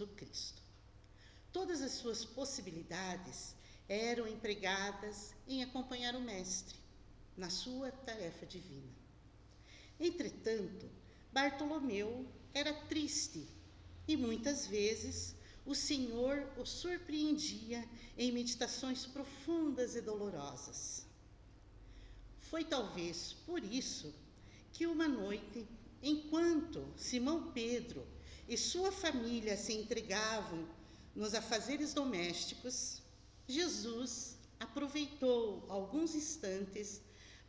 do Cristo. Todas as suas possibilidades eram empregadas em acompanhar o Mestre na sua tarefa divina. Entretanto, Bartolomeu era triste e muitas vezes o Senhor o surpreendia em meditações profundas e dolorosas. Foi talvez por isso que uma noite, enquanto Simão Pedro e sua família se entregavam nos afazeres domésticos, Jesus aproveitou alguns instantes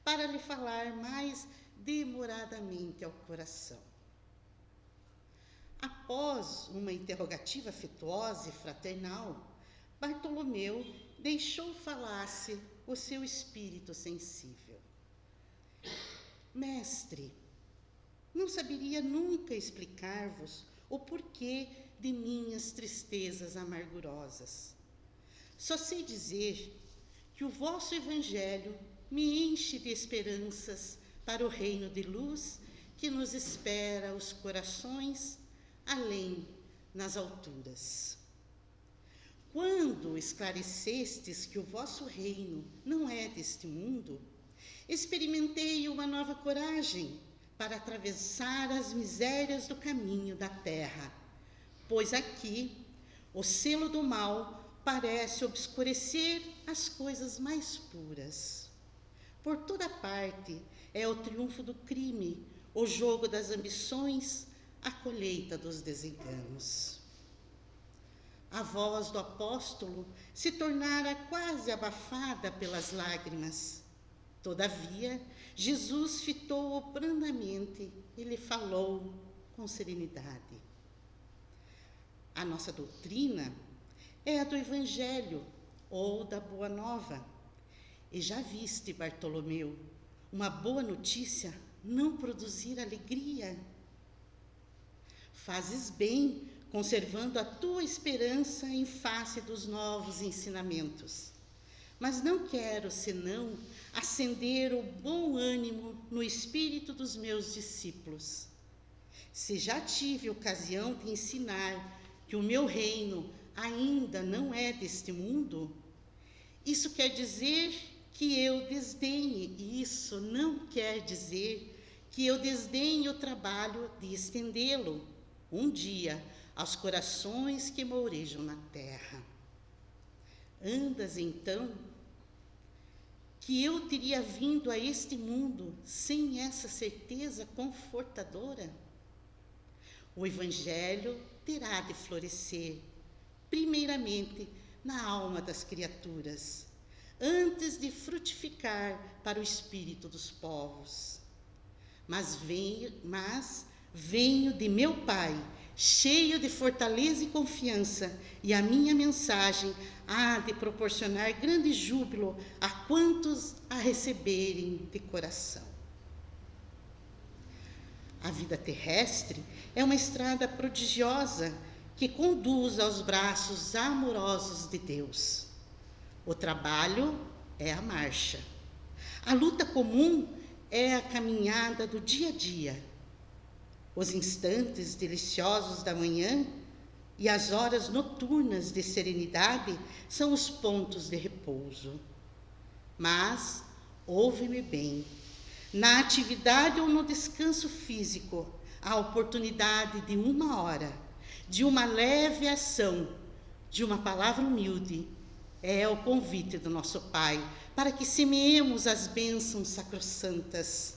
para lhe falar mais demoradamente ao coração. Após uma interrogativa afetuosa e fraternal, Bartolomeu deixou falar-se o seu espírito sensível. Mestre, não saberia nunca explicar-vos o porquê de minhas tristezas amargurosas. Só sei dizer que o vosso Evangelho me enche de esperanças para o reino de luz que nos espera os corações além nas alturas. Quando esclarecestes que o vosso reino não é deste mundo, experimentei uma nova coragem para atravessar as misérias do caminho da terra, pois aqui o selo do mal parece obscurecer as coisas mais puras. Por toda parte é o triunfo do crime, o jogo das ambições, a colheita dos desenganos. A voz do apóstolo se tornara quase abafada pelas lágrimas. Todavia, Jesus fitou-o brandamente e lhe falou com serenidade. A nossa doutrina é a do Evangelho ou da Boa Nova. E já viste, Bartolomeu, uma boa notícia não produzir alegria? Fazes bem conservando a tua esperança em face dos novos ensinamentos. Mas não quero, senão, acender o bom ânimo no espírito dos meus discípulos. Se já tive ocasião de ensinar que o meu reino ainda não é deste mundo, isso quer dizer que eu desdenhe, e isso não quer dizer que eu desdenhe o trabalho de estendê-lo um dia aos corações que mourejam na terra. Andas, então, que eu teria vindo a este mundo sem essa certeza confortadora? O Evangelho terá de florescer, primeiramente, na alma das criaturas, antes de frutificar para o espírito dos povos. Mas venho de meu Pai, cheio de fortaleza e confiança, e a minha mensagem há de proporcionar grande júbilo a quantos a receberem de coração. A vida terrestre é uma estrada prodigiosa que conduz aos braços amorosos de Deus. O trabalho é a marcha. A luta comum é a caminhada do dia a dia. Os instantes deliciosos da manhã e as horas noturnas de serenidade são os pontos de repouso. Mas, ouve-me bem, na atividade ou no descanso físico, a oportunidade de uma hora, de uma leve ação, de uma palavra humilde, é o convite do nosso Pai para que semeemos as bênçãos sacrossantas.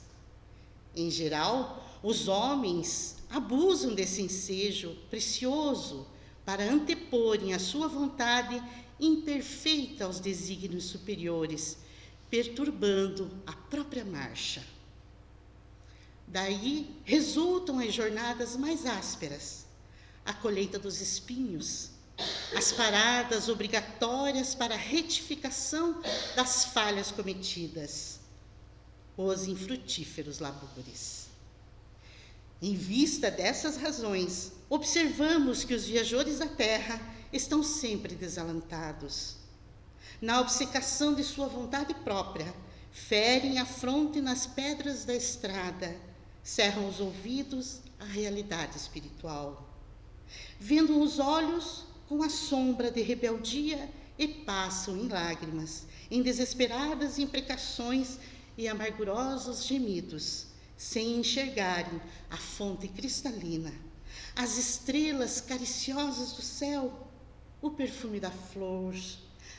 Em geral, os homens abusam desse ensejo precioso para anteporem a sua vontade imperfeita aos desígnios superiores, perturbando a própria marcha. Daí resultam as jornadas mais ásperas, a colheita dos espinhos, as paradas obrigatórias para a retificação das falhas cometidas, os infrutíferos labores. Em vista dessas razões, observamos que os viajores da terra estão sempre desalentados. Na obcecação de sua vontade própria, ferem a fronte nas pedras da estrada, cerram os ouvidos à realidade espiritual. Vendo os olhos com a sombra de rebeldia e passam em lágrimas, em desesperadas imprecações e amargurosos gemidos, sem enxergarem a fonte cristalina, as estrelas cariciosas do céu, o perfume da flor,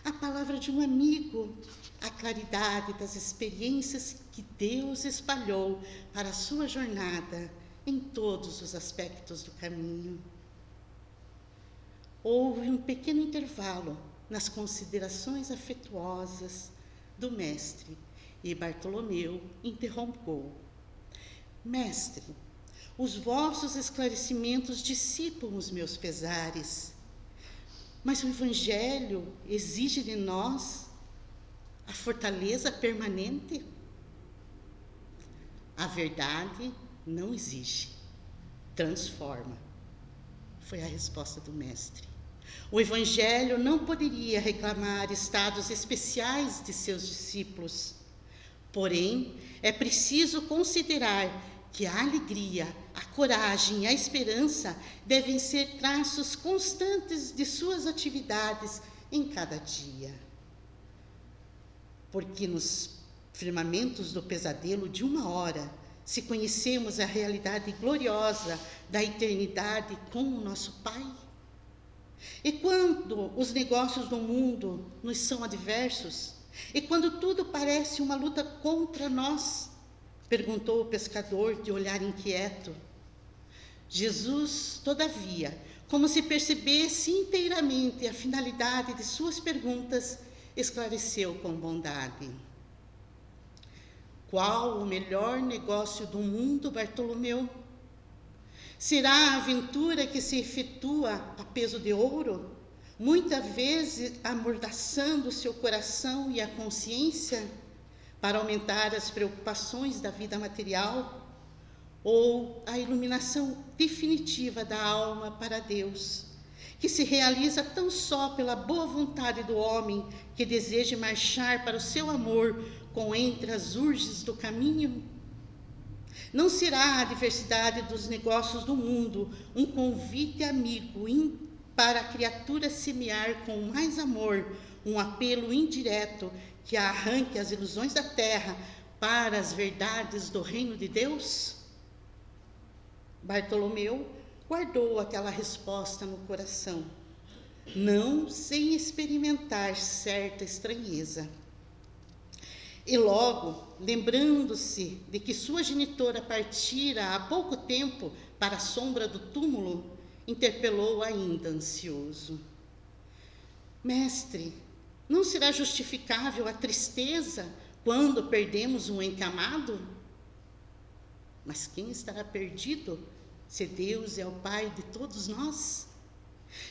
a palavra de um amigo, a claridade das experiências que Deus espalhou para a sua jornada em todos os aspectos do caminho. Houve um pequeno intervalo nas considerações afetuosas do mestre e Bartolomeu interrompeu: Mestre, os vossos esclarecimentos dissipam os meus pesares, mas o Evangelho exige de nós a fortaleza permanente? A verdade não exige, transforma, foi a resposta do mestre. O Evangelho não poderia reclamar estados especiais de seus discípulos. Porém, é preciso considerar que a alegria, a coragem e a esperança devem ser traços constantes de suas atividades em cada dia. Porque nos firmamentos do pesadelo de uma hora, se conhecemos a realidade gloriosa da eternidade com o nosso Pai. E quando os negócios do mundo nos são adversos, e quando tudo parece uma luta contra nós, perguntou o pescador de olhar inquieto. Jesus, todavia, como se percebesse inteiramente a finalidade de suas perguntas, esclareceu com bondade. Qual o melhor negócio do mundo, Bartolomeu? Será a aventura que se efetua a peso de ouro, muitas vezes amordaçando seu coração e a consciência para aumentar as preocupações da vida material, ou a iluminação definitiva da alma para Deus, que se realiza tão só pela boa vontade do homem que deseja marchar para o seu amor com entre as urges do caminho? Não será a diversidade dos negócios do mundo um convite amigo para a criatura semear com mais amor um apelo indireto que a arranque as ilusões da terra para as verdades do reino de Deus? Bartolomeu guardou aquela resposta no coração, não sem experimentar certa estranheza. E logo, lembrando-se de que sua genitora partira há pouco tempo para a sombra do túmulo, interpelou ainda ansioso. Mestre, não será justificável a tristeza quando perdemos um ente amado? Mas quem estará perdido se Deus é o Pai de todos nós?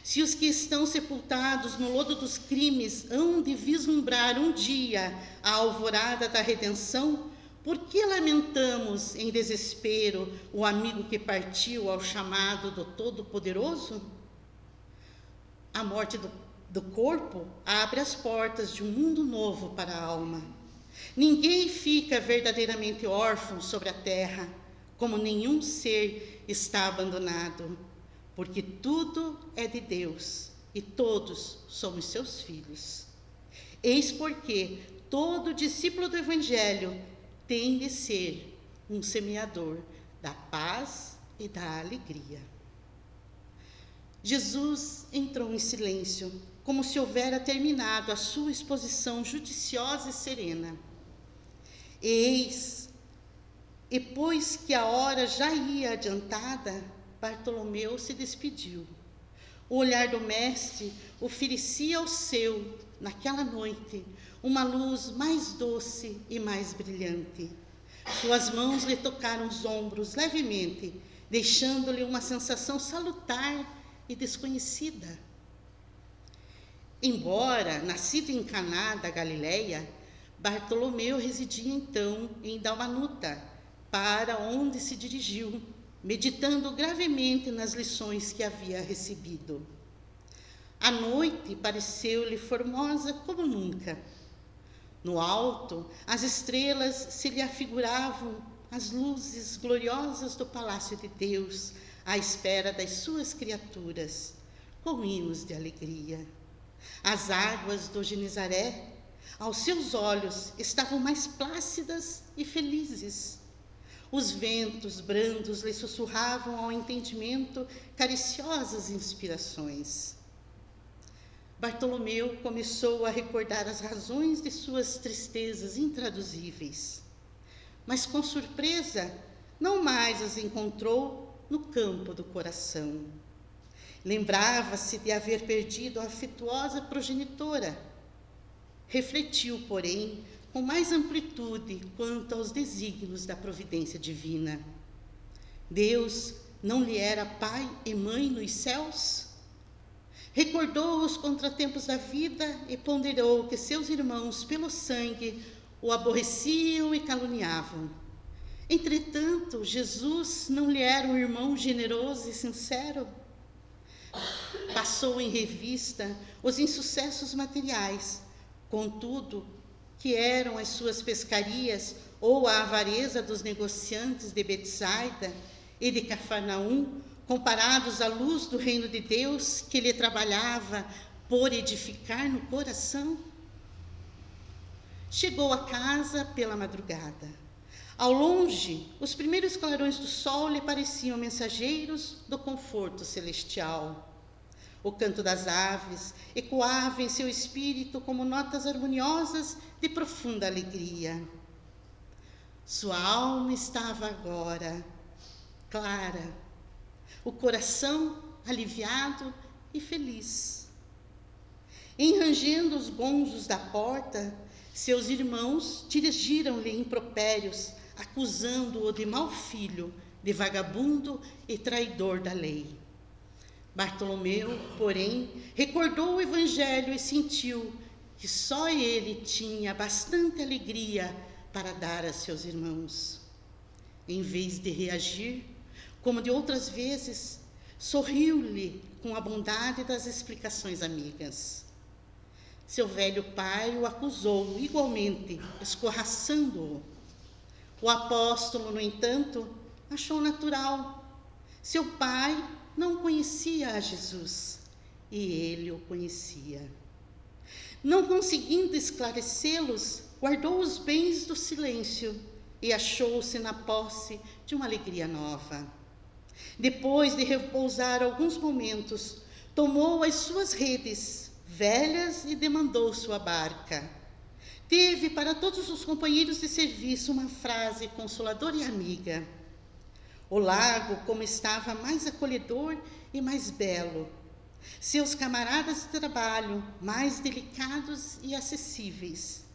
Se os que estão sepultados no lodo dos crimes hão de vislumbrar um dia a alvorada da redenção, por que lamentamos em desespero o amigo que partiu ao chamado do Todo-Poderoso? A morte do corpo abre as portas de um mundo novo para a alma. Ninguém fica verdadeiramente órfão sobre a terra, como nenhum ser está abandonado, porque tudo é de Deus e todos somos seus filhos. Eis porque todo discípulo do Evangelho tem de ser um semeador da paz e da alegria. Jesus entrou em silêncio, como se houvera terminado a sua exposição judiciosa e serena. Eis, e pois que a hora já ia adiantada, Bartolomeu se despediu. O olhar do mestre oferecia ao seu, naquela noite, uma luz mais doce e mais brilhante. Suas mãos lhe tocaram os ombros levemente, deixando-lhe uma sensação salutar e desconhecida. Embora nascido em Caná da Galileia, Bartolomeu residia então em Dalmanuta, para onde se dirigiu, meditando gravemente nas lições que havia recebido. A noite pareceu-lhe formosa como nunca. No alto, as estrelas se lhe afiguravam as luzes gloriosas do Palácio de Deus, à espera das suas criaturas, com hinos de alegria. As águas do Genezaré, aos seus olhos, estavam mais plácidas e felizes. Os ventos brandos lhe sussurravam ao entendimento cariciosas inspirações. Bartolomeu começou a recordar as razões de suas tristezas intraduzíveis, mas com surpresa não mais as encontrou no campo do coração. Lembrava-se de haver perdido a afetuosa progenitora. Refletiu, porém, com mais amplitude quanto aos desígnios da providência divina. Deus não lhe era pai e mãe nos céus? Recordou os contratempos da vida e ponderou que seus irmãos, pelo sangue, o aborreciam e caluniavam. Entretanto, Jesus não lhe era um irmão generoso e sincero? Passou em revista os insucessos materiais, contudo, que eram as suas pescarias ou a avareza dos negociantes de Betsaida e de Cafarnaum, comparados à luz do reino de Deus que lhe trabalhava por edificar no coração? Chegou a casa pela madrugada. Ao longe, os primeiros clarões do sol lhe pareciam mensageiros do conforto celestial. O canto das aves ecoava em seu espírito como notas harmoniosas de profunda alegria. Sua alma estava agora clara, o coração aliviado e feliz. Enrangendo os gonzos da porta, seus irmãos dirigiram-lhe impropérios, acusando-o de mau filho, de vagabundo e traidor da lei. Bartolomeu, porém, recordou o Evangelho e sentiu que só ele tinha bastante alegria para dar a seus irmãos. Em vez de reagir, como de outras vezes, sorriu-lhe com a bondade das explicações amigas. Seu velho pai o acusou igualmente, escorraçando-o. O apóstolo, no entanto, achou natural. Seu pai não conhecia a Jesus e ele o conhecia. Não conseguindo esclarecê-los, guardou os bens do silêncio e achou-se na posse de uma alegria nova. Depois de repousar alguns momentos, tomou as suas redes velhas e demandou sua barca. Teve para todos os companheiros de serviço uma frase consoladora e amiga. O lago, como estava, mais acolhedor e mais belo. Seus camaradas de trabalho, mais delicados e acessíveis.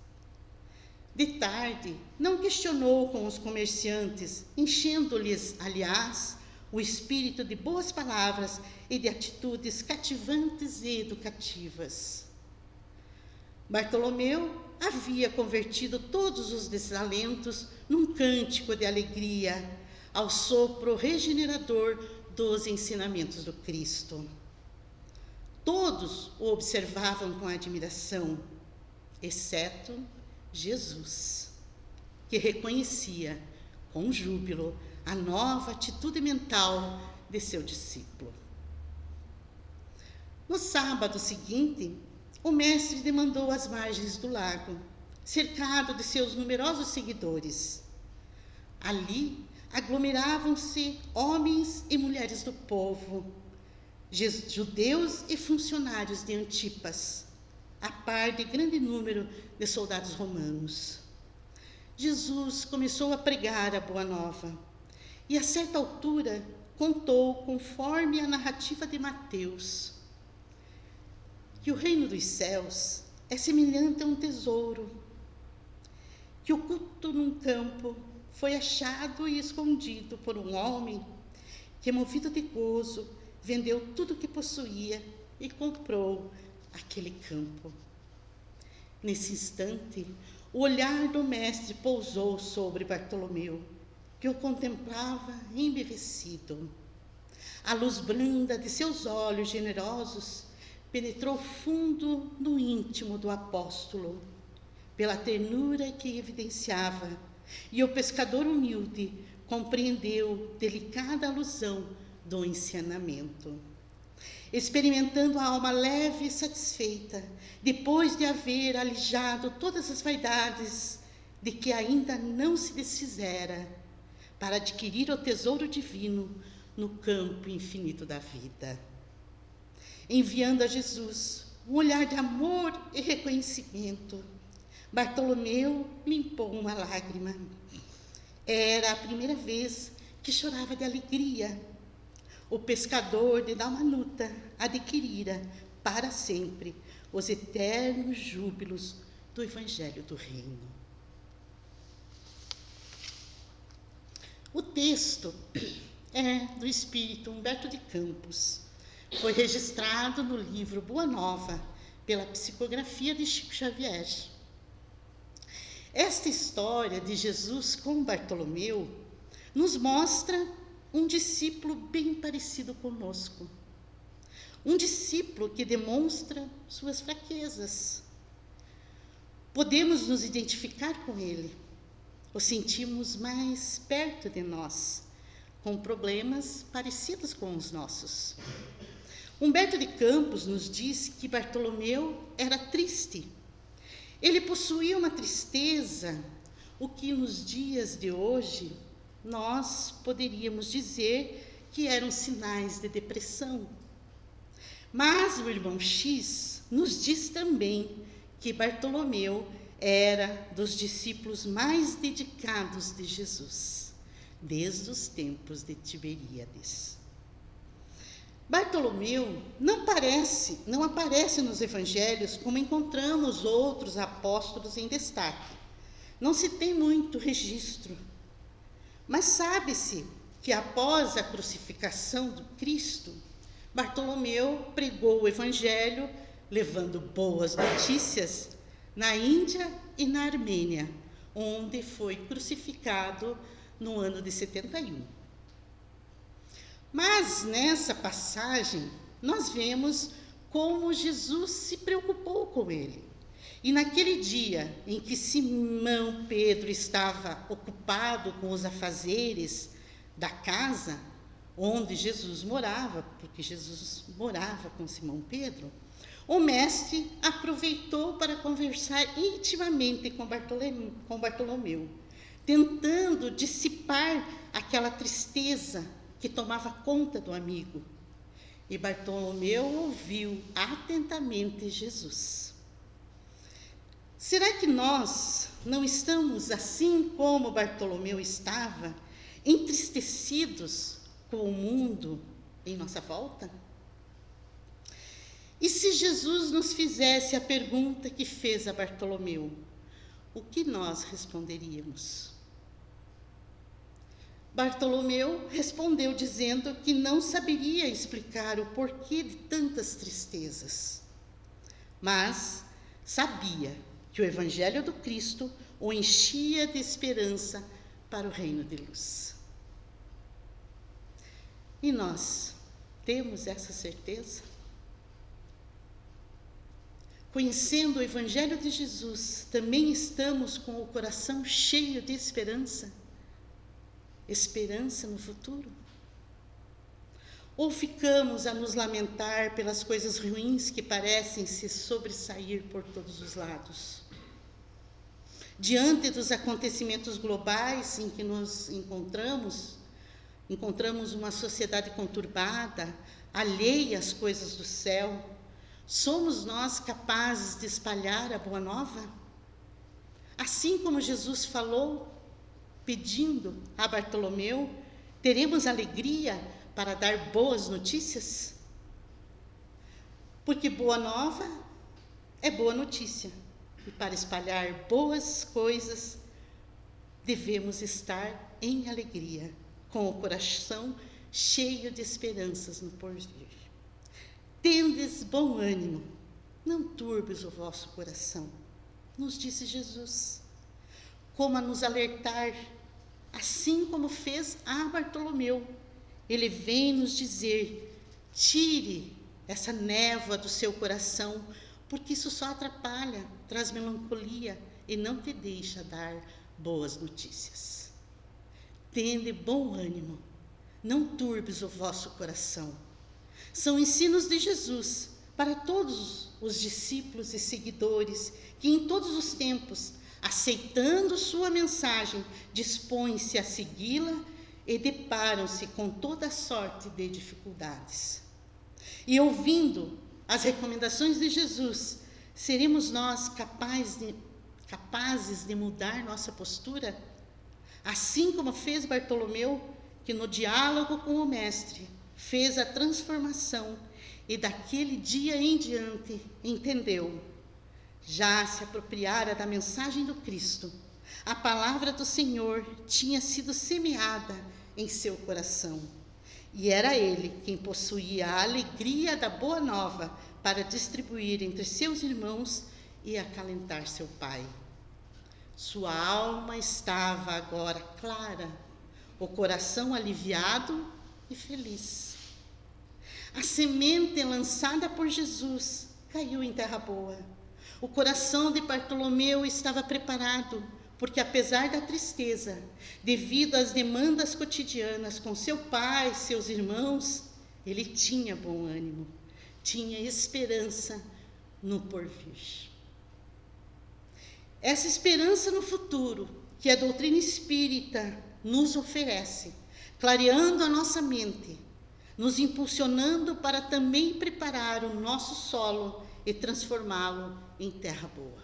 De tarde, não questionou com os comerciantes, enchendo-lhes, aliás, o espírito de boas palavras e de atitudes cativantes e educativas. Bartolomeu havia convertido todos os desalentos num cântico de alegria, ao sopro regenerador dos ensinamentos do Cristo. Todos o observavam com admiração, exceto Jesus, que reconhecia com júbilo a nova atitude mental de seu discípulo. No sábado seguinte, o mestre demandou às margens do lago, cercado de seus numerosos seguidores. Ali aglomeravam-se homens e mulheres do povo, judeus e funcionários de Antipas, a par de grande número de soldados romanos. Jesus começou a pregar a boa nova e, a certa altura, contou, conforme a narrativa de Mateus, que o reino dos céus é semelhante a um tesouro que, oculto num campo, foi achado e escondido por um homem que, movido de gozo, vendeu tudo o que possuía e comprou aquele campo. Nesse instante, o olhar do mestre pousou sobre Bartolomeu, que o contemplava embevecido. A luz branda de seus olhos generosos penetrou fundo no íntimo do apóstolo, pela ternura que evidenciava, e o pescador humilde compreendeu delicada alusão do ensinamento. Experimentando a alma leve e satisfeita, depois de haver alijado todas as vaidades de que ainda não se desfizera, para adquirir o tesouro divino no campo infinito da vida. Enviando a Jesus um olhar de amor e reconhecimento, Bartolomeu limpou uma lágrima. Era a primeira vez que chorava de alegria. O pescador de Dalmanuta adquirira para sempre os eternos júbilos do Evangelho do Reino. O texto é do espírito Humberto de Campos. Foi registrado no livro Boa Nova, pela psicografia de Chico Xavier. Esta história de Jesus com Bartolomeu nos mostra um discípulo bem parecido conosco. Um discípulo que demonstra suas fraquezas. Podemos nos identificar com ele. O sentimos mais perto de nós, com problemas parecidos com os nossos. Humberto de Campos nos diz que Bartolomeu era triste. Ele possuía uma tristeza, o que nos dias de hoje nós poderíamos dizer que eram sinais de depressão. Mas o irmão X nos diz também que Bartolomeu era dos discípulos mais dedicados de Jesus, desde os tempos de Tiberíades. Bartolomeu não aparece nos evangelhos como encontramos outros apóstolos em destaque. Não se tem muito registro. Mas sabe-se que após a crucificação do Cristo, Bartolomeu pregou o evangelho, levando boas notícias na Índia e na Armênia, onde foi crucificado no ano de 71. Mas nessa passagem, nós vemos como Jesus se preocupou com ele. E naquele dia em que Simão Pedro estava ocupado com os afazeres da casa onde Jesus morava, porque Jesus morava com Simão Pedro, o mestre aproveitou para conversar intimamente com Bartolomeu, tentando dissipar aquela tristeza que tomava conta do amigo. E Bartolomeu ouviu atentamente Jesus. Será que nós não estamos assim como Bartolomeu estava, entristecidos com o mundo em nossa volta? E se Jesus nos fizesse a pergunta que fez a Bartolomeu, o que nós responderíamos? Bartolomeu respondeu dizendo que não saberia explicar o porquê de tantas tristezas, mas sabia que o Evangelho do Cristo o enchia de esperança para o reino de luz. E nós temos essa certeza? Conhecendo o Evangelho de Jesus, também estamos com o coração cheio de esperança? Esperança no futuro? Ou ficamos a nos lamentar pelas coisas ruins que parecem se sobressair por todos os lados? Diante dos acontecimentos globais em que nos encontramos uma sociedade conturbada, alheia às coisas do céu. Somos nós capazes de espalhar a boa nova? Assim como Jesus falou, pedindo a Bartolomeu, teremos alegria para dar boas notícias? Porque boa nova é boa notícia. E para espalhar boas coisas, devemos estar em alegria, com o coração cheio de esperanças no porvir. Tendes bom ânimo, não turbes o vosso coração, nos disse Jesus, como a nos alertar, assim como fez a Bartolomeu. Ele vem nos dizer, tire essa névoa do seu coração, porque isso só atrapalha, traz melancolia e não te deixa dar boas notícias. Tende bom ânimo, não turbes o vosso coração. São ensinos de Jesus para todos os discípulos e seguidores que em todos os tempos, aceitando sua mensagem, dispõem-se a segui-la e deparam-se com toda sorte de dificuldades. E ouvindo as recomendações de Jesus, seremos nós capazes de mudar nossa postura? Assim como fez Bartolomeu, que no diálogo com o Mestre fez a transformação e daquele dia em diante entendeu, já se apropriara da mensagem do Cristo. A palavra do Senhor tinha sido semeada em seu coração. E era ele quem possuía a alegria da boa nova para distribuir entre seus irmãos e acalentar seu pai. Sua alma estava agora clara, o coração aliviado e feliz. A semente lançada por Jesus caiu em terra boa. O coração de Bartolomeu estava preparado, porque apesar da tristeza, devido às demandas cotidianas com seu pai, seus irmãos, ele tinha bom ânimo, tinha esperança no porvir. Essa esperança no futuro que a doutrina espírita nos oferece, clareando a nossa mente, nos impulsionando para também preparar o nosso solo e transformá-lo em terra boa.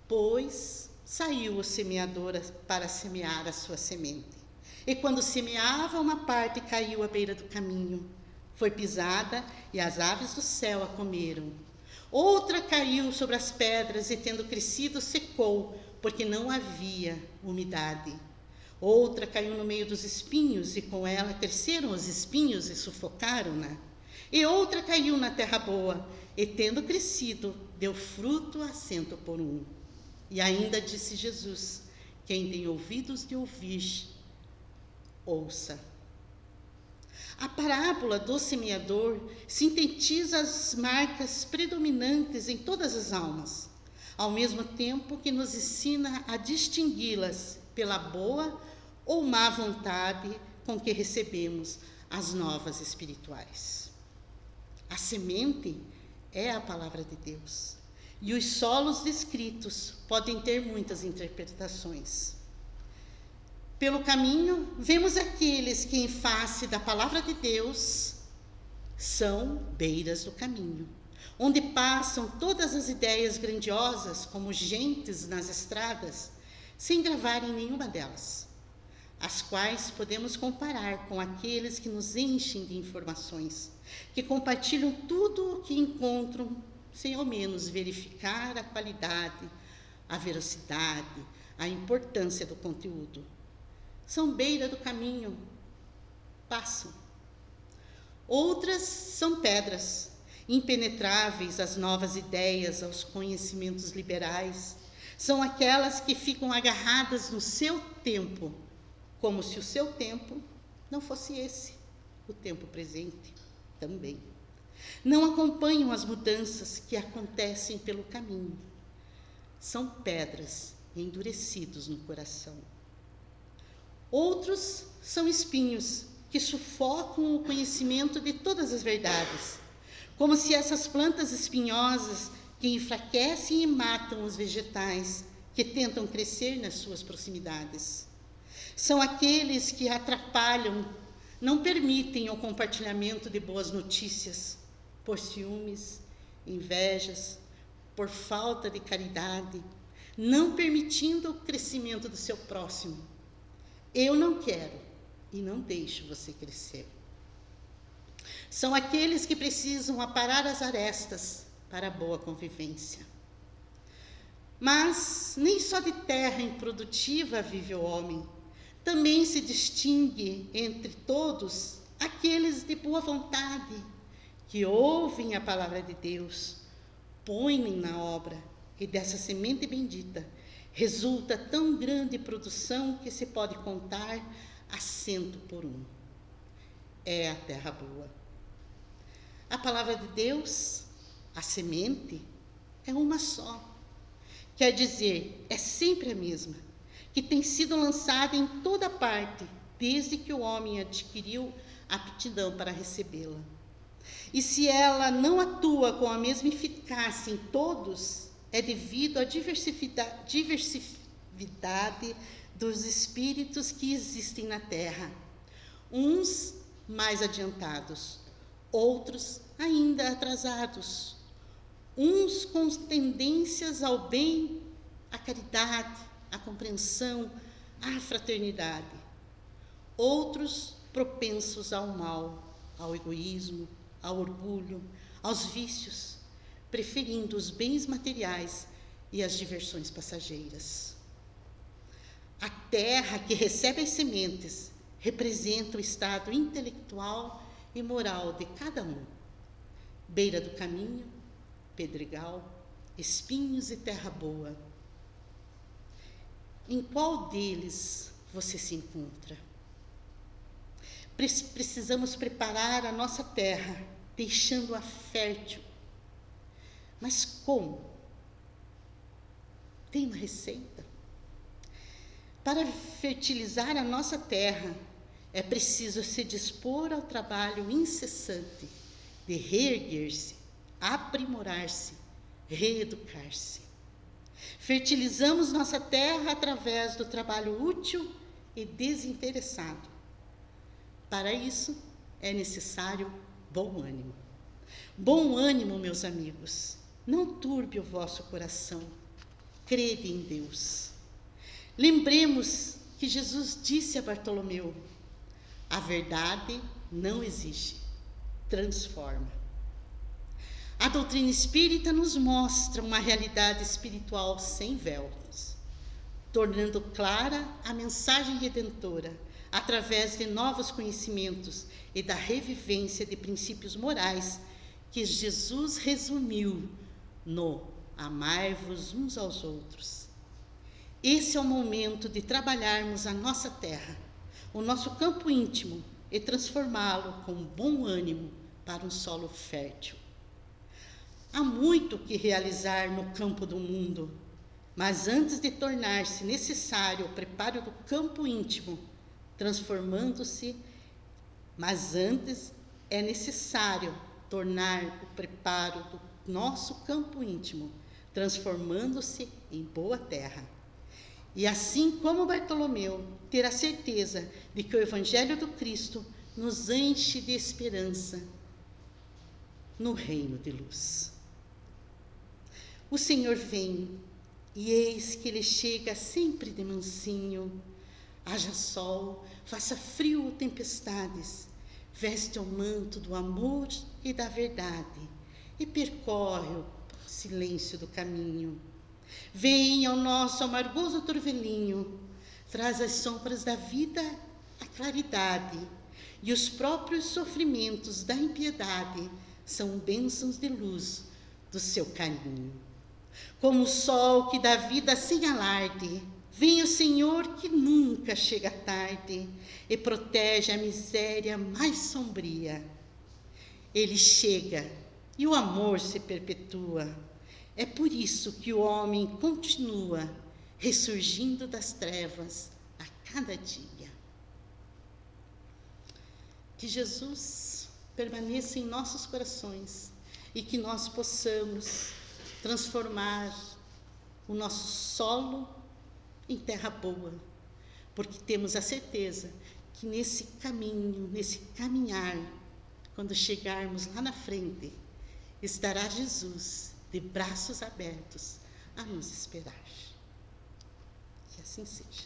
Pois saiu o semeador para semear a sua semente. E quando semeava, uma parte caiu à beira do caminho. Foi pisada e as aves do céu a comeram. Outra caiu sobre as pedras e, tendo crescido, secou, porque não havia umidade. Outra caiu no meio dos espinhos, e com ela cresceram os espinhos e sufocaram-na. E outra caiu na terra boa, e tendo crescido, deu fruto a 100 por 1. E ainda disse Jesus: quem tem ouvidos de ouvir, ouça. A parábola do semeador sintetiza as marcas predominantes em todas as almas, ao mesmo tempo que nos ensina a distingui-las pela boa ou má vontade com que recebemos as novas espirituais. A semente é a palavra de Deus, e os solos descritos podem ter muitas interpretações. Pelo caminho, vemos aqueles que, em face da palavra de Deus, são beiras do caminho, onde passam todas as ideias grandiosas, como gentes nas estradas, sem gravarem nenhuma delas, as quais podemos comparar com aqueles que nos enchem de informações, que compartilham tudo o que encontram, sem ao menos verificar a qualidade, a veracidade, a importância do conteúdo. São beira do caminho, passam. Outras são pedras, impenetráveis às novas ideias, aos conhecimentos liberais. São aquelas que ficam agarradas no seu tempo, como se o seu tempo não fosse esse, o tempo presente também. Não acompanham as mudanças que acontecem pelo caminho. São pedras endurecidos no coração. Outros são espinhos que sufocam o conhecimento de todas as verdades, como se essas plantas espinhosas que enfraquecem e matam os vegetais que tentam crescer nas suas proximidades. São aqueles que atrapalham, não permitem o compartilhamento de boas notícias, por ciúmes, invejas, por falta de caridade, não permitindo o crescimento do seu próximo. Eu não quero e não deixo você crescer. São aqueles que precisam aparar as arestas para a boa convivência. Mas nem só de terra improdutiva vive o homem. Também se distingue entre todos aqueles de boa vontade, que ouvem a palavra de Deus, põem na obra, e dessa semente bendita resulta tão grande produção que se pode contar a 100 por 1. É a terra boa. A palavra de Deus, a semente, é uma só. Quer dizer, é sempre a mesma, que tem sido lançada em toda parte, desde que o homem adquiriu aptidão para recebê-la. E se ela não atua com a mesma eficácia em todos, é devido à diversidade dos espíritos que existem na Terra, uns mais adiantados, outros ainda atrasados, uns com tendências ao bem, à caridade, à compreensão, à fraternidade, outros propensos ao mal, ao egoísmo, ao orgulho, aos vícios, preferindo os bens materiais e as diversões passageiras. A terra que recebe as sementes representa o estado intelectual e moral de cada um. Beira do caminho, pedregal, espinhos e terra boa. Em qual deles você se encontra? Precisamos preparar a nossa terra, deixando-a fértil. Mas como? Tem uma receita? Para fertilizar a nossa terra, é preciso se dispor ao trabalho incessante de reerguer-se, aprimorar-se, reeducar-se. Fertilizamos nossa terra através do trabalho útil e desinteressado. Para isso, é necessário bom ânimo. Bom ânimo, meus amigos, não turbe o vosso coração. Crede em Deus. Lembremos que Jesus disse a Bartolomeu: a verdade não exige, transforma. A doutrina espírita nos mostra uma realidade espiritual sem véus, tornando clara a mensagem redentora através de novos conhecimentos e da revivência de princípios morais que Jesus resumiu no amai-vos uns aos outros. Esse é o momento de trabalharmos a nossa terra, o nosso campo íntimo, e transformá-lo com bom ânimo para um solo fértil. Há muito que realizar no campo do mundo, mas antes de tornar-se necessário o preparo do campo íntimo, antes é necessário tornar o preparo do nosso campo íntimo, transformando-se em boa terra. E assim como Bartolomeu, ter a certeza de que o Evangelho do Cristo nos enche de esperança no reino de luz. O Senhor vem, e eis que Ele chega sempre de mansinho. Haja sol, faça frio ou tempestades, veste o manto do amor e da verdade, e percorre o silêncio do caminho. Vem ao nosso amargoso turvelinho, traz as sombras da vida a claridade, e os próprios sofrimentos da impiedade são bênçãos de luz do seu carinho. Como o sol que dá vida sem alarde, vem o Senhor que nunca chega tarde e protege a miséria mais sombria. Ele chega e o amor se perpetua. É por isso que o homem continua ressurgindo das trevas a cada dia. Que Jesus permaneça em nossos corações e que nós possamos transformar o nosso solo em terra boa, porque temos a certeza que nesse caminho, nesse caminhar, quando chegarmos lá na frente, estará Jesus de braços abertos a nos esperar. Que assim seja.